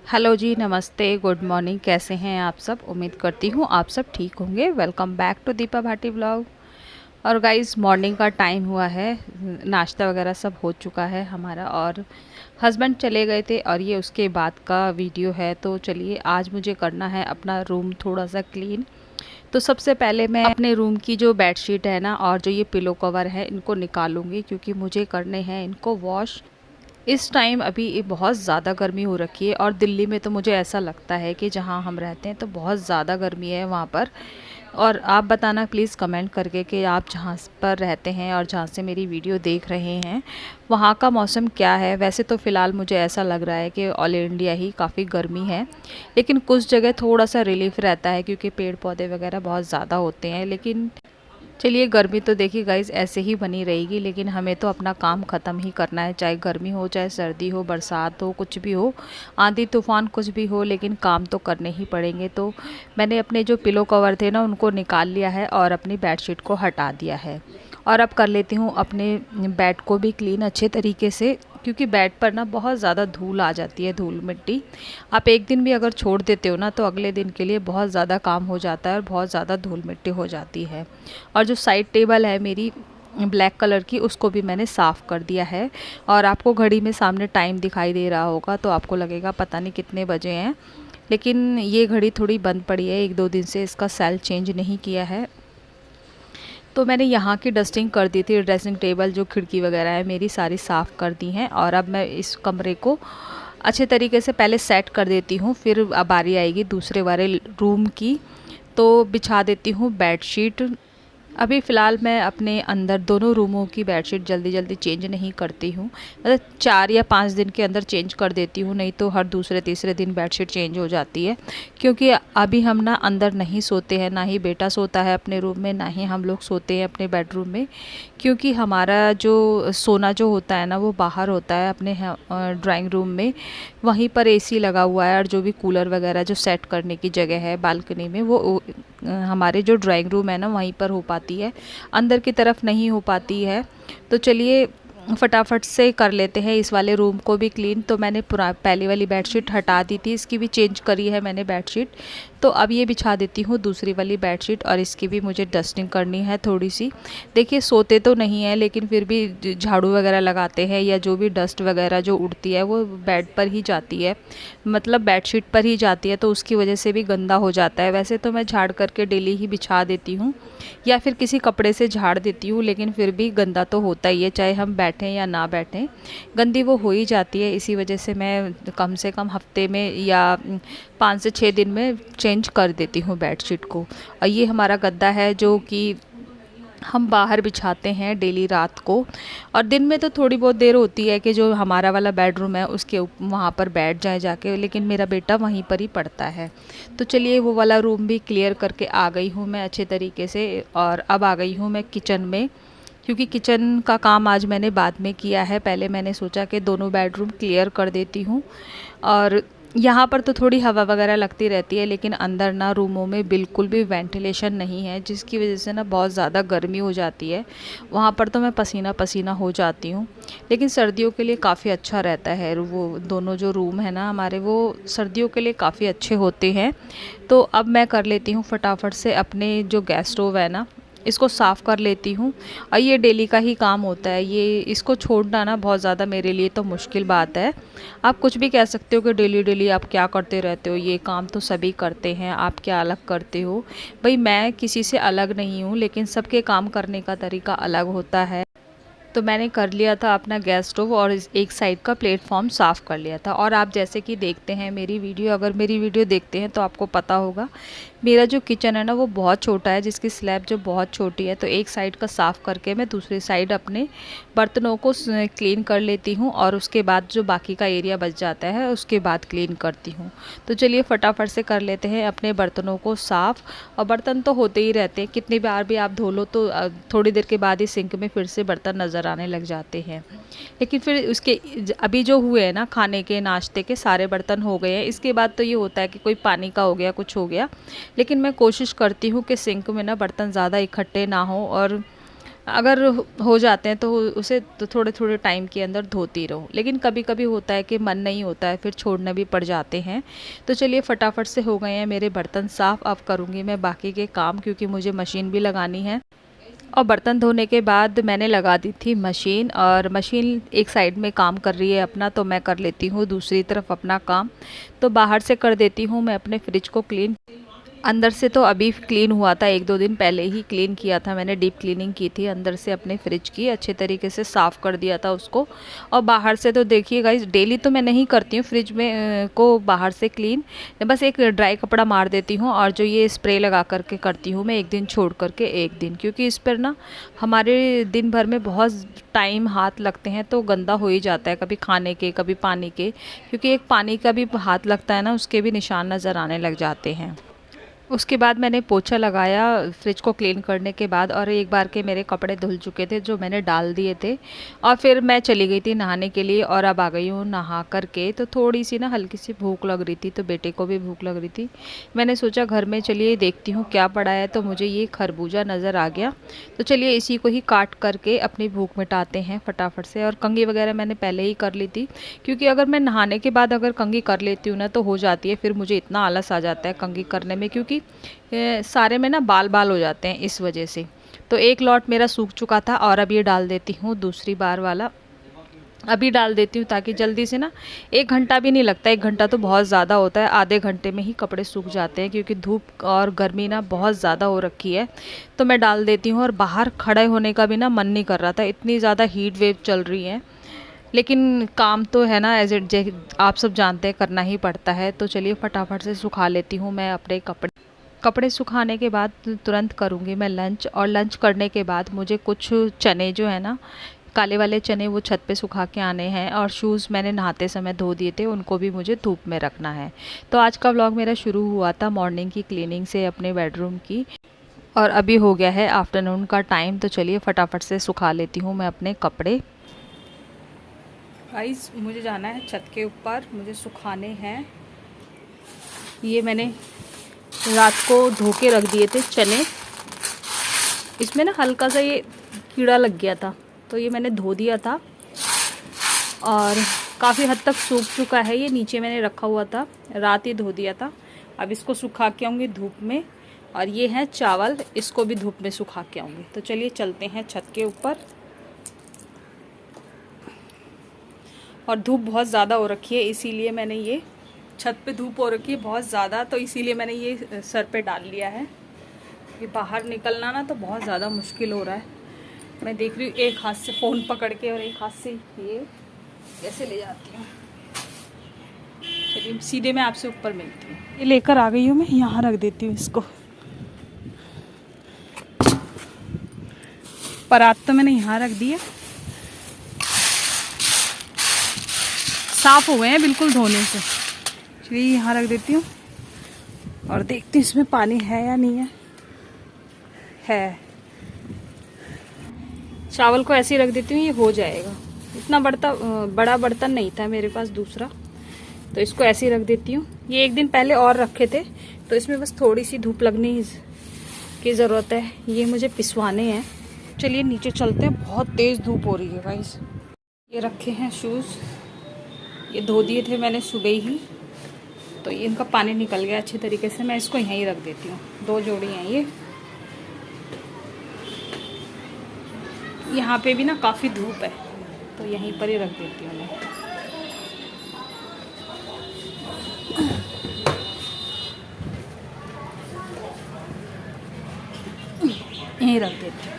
Hello जी, नमस्ते, good morning. कैसे हैं आप सब? उम्मीद करती हूँ आप सब ठीक होंगे। Welcome back to Deepa Bhati vlog. और गाइस, मॉर्निंग का टाइम हुआ है, नाश्ता वगैरह सब हो चुका है हमारा, और हस्बैंड चले गए थे और ये उसके बाद का वीडियो है। तो चलिए, आज मुझे करना है अपना रूम थोड़ा सा क्लीन। तो सबसे पहले मैं अपने रूम की जो बेडशीट है ना, और जो ये पिलो कवर है, इनको निकालूंगी क्योंकि मुझे करने हैं इनको वॉश। इस टाइम अभी ये बहुत ज़्यादा गर्मी हो रखी है, और दिल्ली में तो मुझे ऐसा लगता है कि जहाँ हम रहते हैं तो बहुत ज़्यादा गर्मी है वहाँ पर। और आप बताना प्लीज़ कमेंट करके कि आप जहाँ पर रहते हैं और जहाँ से मेरी वीडियो देख रहे हैं, वहाँ का मौसम क्या है। वैसे तो फ़िलहाल मुझे ऐसा लग रहा है कि ऑल इंडिया ही काफ़ी गर्मी है, लेकिन कुछ जगह थोड़ा सा रिलीफ रहता है क्योंकि पेड़ पौधे वगैरह बहुत ज़्यादा होते हैं। लेकिन चलिए, गर्मी तो देखिए गाइज़ ऐसे ही बनी रहेगी, लेकिन हमें तो अपना काम ख़त्म ही करना है, चाहे गर्मी हो, चाहे सर्दी हो, बरसात हो, कुछ भी हो, आंधी तूफ़ान कुछ भी हो, लेकिन काम तो करने ही पड़ेंगे। तो मैंने अपने जो पिलो कवर थे ना, उनको निकाल लिया है और अपनी बेडशीट को हटा दिया है। और अब कर लेती हूँ अपने बेड को भी क्लीन अच्छे तरीके से, क्योंकि बेड पर ना बहुत ज़्यादा धूल आ जाती है, धूल मिट्टी। आप एक दिन भी अगर छोड़ देते हो ना, तो अगले दिन के लिए बहुत ज़्यादा काम हो जाता है और बहुत ज़्यादा धूल मिट्टी हो जाती है। और जो साइड टेबल है मेरी ब्लैक कलर की, उसको भी मैंने साफ़ कर दिया है। और आपको घड़ी में सामने टाइम दिखाई दे रहा होगा, तो आपको लगेगा पता नहीं कितने बजे हैं, लेकिन ये घड़ी थोड़ी बंद पड़ी है, 1-2 दिन से इसका सेल चेंज नहीं किया है। तो मैंने यहाँ की डस्टिंग कर दी थी, ड्रेसिंग टेबल, जो खिड़की वगैरह है मेरी सारी साफ़ कर दी हैं। और अब मैं इस कमरे को अच्छे तरीके से पहले सेट कर देती हूँ, फिर अब बारी आएगी दूसरे वाले रूम की। तो बिछा देती हूँ बेडशीट। अभी फ़िलहाल मैं अपने अंदर दोनों रूमों की बेडशीट जल्दी जल्दी चेंज नहीं करती हूँ, मतलब 4 या 5 दिन के अंदर चेंज कर देती हूँ, नहीं तो हर दूसरे तीसरे दिन बेडशीट चेंज हो जाती है। क्योंकि अभी हम ना अंदर नहीं सोते हैं, ना ही बेटा सोता है अपने रूम में, ना ही हम लोग सोते हैं अपने बेडरूम में। क्योंकि हमारा जो सोना जो होता है ना, वो बाहर होता है अपने ड्राइंग रूम में। वहीं पर एसी लगा हुआ है, और जो भी कूलर वगैरह जो सेट करने की जगह है बालकनी में, वो हमारे जो ड्राइंग रूम है ना, वहीं पर हो पाती है, अंदर की तरफ नहीं हो पाती है। तो चलिए, फटाफट से कर लेते हैं इस वाले रूम को भी क्लीन। तो मैंने पहली वाली बेडशीट हटा दी थी, इसकी भी चेंज करी है मैंने बेडशीट। तो अब ये बिछा देती हूँ दूसरी वाली बेडशीट, और इसकी भी मुझे डस्टिंग करनी है थोड़ी सी। देखिए, सोते तो नहीं है, लेकिन फिर भी झाड़ू वगैरह लगाते हैं, या जो भी डस्ट वगैरह जो उड़ती है वो बेड पर ही जाती है, मतलब बेडशीट पर ही जाती है, तो उसकी वजह से भी गंदा हो जाता है। वैसे तो मैं झाड़ करके डेली ही बिछा देती हूँ, या फिर किसी कपड़े से झाड़ देती हूँ, लेकिन फिर भी गंदा तो होता ही है, चाहे हम बैठें या ना बैठें, गंदी वो हो ही जाती है। इसी वजह से मैं कम से कम हफ्ते में या 5 से 6 दिन में चेंज कर देती हूँ बेडशीट को। और ये हमारा गद्दा है जो कि हम बाहर बिछाते हैं डेली रात को, और दिन में तो थोड़ी बहुत देर होती है कि जो हमारा वाला बेडरूम है उसके वहाँ पर बैठ जाए जाके, लेकिन मेरा बेटा वहीं पर ही पढ़ता है। तो चलिए, वो वाला रूम भी क्लियर करके आ गई हूँ मैं अच्छे तरीके से। और अब आ गई हूँ मैं किचन में, क्योंकि किचन का काम आज मैंने बाद में किया है, पहले मैंने सोचा कि दोनों बेडरूम क्लियर कर देती हूँ। और यहाँ पर तो थोड़ी हवा वगैरह लगती रहती है, लेकिन अंदर ना रूमों में बिल्कुल भी वेंटिलेशन नहीं है, जिसकी वजह से ना बहुत ज़्यादा गर्मी हो जाती है। वहाँ पर तो मैं पसीना पसीना हो जाती हूँ। लेकिन सर्दियों के लिए काफ़ी अच्छा रहता है, वो दोनों जो रूम है ना हमारे, वो सर्दियों के लिए काफ़ी अच्छे होते हैं। तो अब मैं कर लेती हूँ फटाफट से अपने जो गैस स्टोव है ना, इसको साफ़ कर लेती हूँ। और ये डेली का ही काम होता है, ये इसको छोड़ना ना बहुत ज़्यादा मेरे लिए तो मुश्किल बात है। आप कुछ भी कह सकते हो कि डेली डेली आप क्या करते रहते हो, ये काम तो सभी करते हैं, आप क्या अलग करते हो। भाई, मैं किसी से अलग नहीं हूँ, लेकिन सबके काम करने का तरीका अलग होता है। तो मैंने कर लिया था अपना गैस स्टोव, और एक साइड का प्लेटफॉर्म साफ़ कर लिया था। और आप जैसे कि देखते हैं मेरी वीडियो, अगर मेरी वीडियो देखते हैं तो आपको पता होगा, मेरा जो किचन है ना वो बहुत छोटा है, जिसकी स्लैब जो बहुत छोटी है। तो एक साइड का साफ़ करके मैं दूसरी साइड अपने बर्तनों को क्लीन कर लेती हूँ, और उसके बाद जो बाकी का एरिया बच जाता है उसके बाद क्लीन करती हूँ। तो चलिए, फटाफट से कर लेते हैं अपने बर्तनों को साफ़। और बर्तन तो होते ही रहते हैं, कितनी बार भी आप धो लो तो थोड़ी देर के बाद ही सिंक में फिर से बर्तन नज़र आने लग जाते हैं। लेकिन फिर उसके अभी जो हुए हैं ना, खाने के नाश्ते के सारे बर्तन हो गए हैं, इसके बाद तो ये होता है कि कोई पानी का हो गया, कुछ हो गया। लेकिन मैं कोशिश करती हूँ कि सिंक में ना बर्तन ज़्यादा इकट्ठे ना हो, और अगर हो जाते हैं तो उसे तो थोड़े थोड़े टाइम के अंदर धोती रहो। लेकिन कभी कभी होता है कि मन नहीं होता है, फिर छोड़ने भी पड़ जाते हैं। तो चलिए फटाफट से हो गए हैं मेरे बर्तन साफ़। अब करूँगी मैं बाकी के काम, क्योंकि मुझे मशीन भी लगानी है। और बर्तन धोने के बाद मैंने लगा दी थी मशीन, और मशीन एक साइड में काम कर रही है अपना, तो मैं कर लेती हूँ दूसरी तरफ अपना काम। तो बाहर से कर देती हूँ मैं अपने फ्रिज को क्लीन। अंदर से तो अभी क्लीन हुआ था, 1-2 दिन पहले ही क्लीन किया था मैंने, डीप क्लीनिंग की थी अंदर से अपने फ्रिज की, अच्छे तरीके से साफ़ कर दिया था उसको। और बाहर से तो देखिए गाइस, डेली तो मैं नहीं करती हूँ फ्रिज में को बाहर से क्लीन, बस एक ड्राई कपड़ा मार देती हूँ, और जो ये स्प्रे लगा करके करती हूँ मैं, एक दिन छोड़ करके एक दिन, क्योंकि इस पर ना हमारे दिन भर में बहुत टाइम हाथ लगते हैं, तो गंदा हो ही जाता है, कभी खाने के कभी पानी के, क्योंकि एक पानी का भी हाथ लगता है ना, उसके भी निशान नज़र आने लग जाते हैं। उसके बाद मैंने पोछा लगाया फ्रिज को क्लीन करने के बाद, और एक बार के मेरे कपड़े धुल चुके थे जो मैंने डाल दिए थे। और फिर मैं चली गई थी नहाने के लिए, और अब आ गई हूँ नहा करके। तो थोड़ी सी ना हल्की सी भूख लग रही थी, तो बेटे को भी भूख लग रही थी। मैंने सोचा घर में चलिए देखती हूँ क्या पड़ा है, तो मुझे ये खरबूजा नज़र आ गया। तो चलिए इसी को ही काट करके अपनी भूख मिटाते हैं फटाफट से। और कंघी वगैरह मैंने पहले ही कर ली थी, क्योंकि अगर मैं नहाने के बाद अगर कंघी कर लेती हूँ ना तो हो जाती है, फिर मुझे इतना आलस आ जाता है कंघी करने में, क्योंकि सारे में ना बाल बाल हो जाते हैं इस वजह से। तो एक लॉट मेरा सूख चुका था, और अब ये डाल देती हूँ दूसरी बार वाला, अभी डाल देती हूँ ताकि जल्दी से ना, 1 घंटा भी नहीं लगता, 1 घंटा तो बहुत ज़्यादा होता है, आधे घंटे में ही कपड़े सूख जाते हैं, क्योंकि धूप और गर्मी ना बहुत ज़्यादा हो रखी है। तो मैं डाल देती हूँ, और बाहर खड़े होने का भी ना मन नहीं कर रहा था, इतनी ज़्यादा हीट वेव चल रही है। लेकिन काम तो है ना, एज इट आप सब जानते हैं करना ही पड़ता है। तो चलिए फटाफट से सुखा लेती हूँ मैं अपने कपड़े। कपड़े सुखाने के बाद तुरंत करूँगी मैं लंच, और लंच करने के बाद मुझे कुछ चने जो है ना, काले वाले चने, वो छत पे सुखा के आने हैं। और शूज़ मैंने नहाते समय धो दिए थे, उनको भी मुझे धूप में रखना है। तो आज का व्लॉग मेरा शुरू हुआ था मॉर्निंग की क्लीनिंग से अपने बेडरूम की, और अभी हो गया है आफ्टरनून का टाइम। तो चलिए फटाफट से सुखा लेती हूँ मैं अपने कपड़े। गाइस मुझे जाना है छत के ऊपर, मुझे सुखाने हैं। ये मैंने रात को धो के रख दिए थे चने, इसमें ना हल्का सा ये कीड़ा लग गया था, तो ये मैंने धो दिया था, और काफ़ी हद तक सूख चुका है। ये नीचे मैंने रखा हुआ था, रात ही धो दिया था। अब इसको सुखा के आऊँगी धूप में। और ये है चावल, इसको भी धूप में सुखा के आऊँगी। तो चलिए चलते हैं छत के ऊपर। और धूप बहुत ज़्यादा हो रखी है, इसीलिए मैंने ये, छत पे धूप हो रखी है बहुत ज़्यादा, तो इसीलिए मैंने ये सर पे डाल लिया है। ये बाहर निकलना ना तो बहुत ज़्यादा मुश्किल हो रहा है। मैं देख रही हूँ एक हाथ से फ़ोन पकड़ के और एक हाथ से ये कैसे ले जाती हूँ। चलिए सीधे मैं आपसे ऊपर मिलती हूँ। ये लेकर आ गई हूँ मैं, यहाँ रख देती हूँ इसको। परात तो मैंने यहाँ रख दी है, साफ़ हो गए हैं बिल्कुल धोने से। चलिए यहाँ रख देती हूँ, और देखती हूँ इसमें पानी है या नहीं है। चावल को ऐसे ही रख देती हूँ, ये हो जाएगा। इतना बड़ा बर्तन नहीं था मेरे पास दूसरा, तो इसको ऐसे ही रख देती हूँ। ये एक दिन पहले और रखे थे, तो इसमें बस थोड़ी सी धूप लगने की ज़रूरत है। ये मुझे पिसवाने हैं। चलिए नीचे चलते हैं, बहुत तेज़ धूप हो रही है गाइस। ये रखे हैं शूज़, ये धो दिए थे मैंने सुबह ही, तो ये इनका पानी निकल गया अच्छे तरीके से। मैं इसको यहीं रख देती हूँ, 2 जोड़ी हैं ये। यहाँ पे भी ना काफ़ी धूप है, तो यहीं पर ही रख देती हूँ मैं। यहीं रख देती हूँ।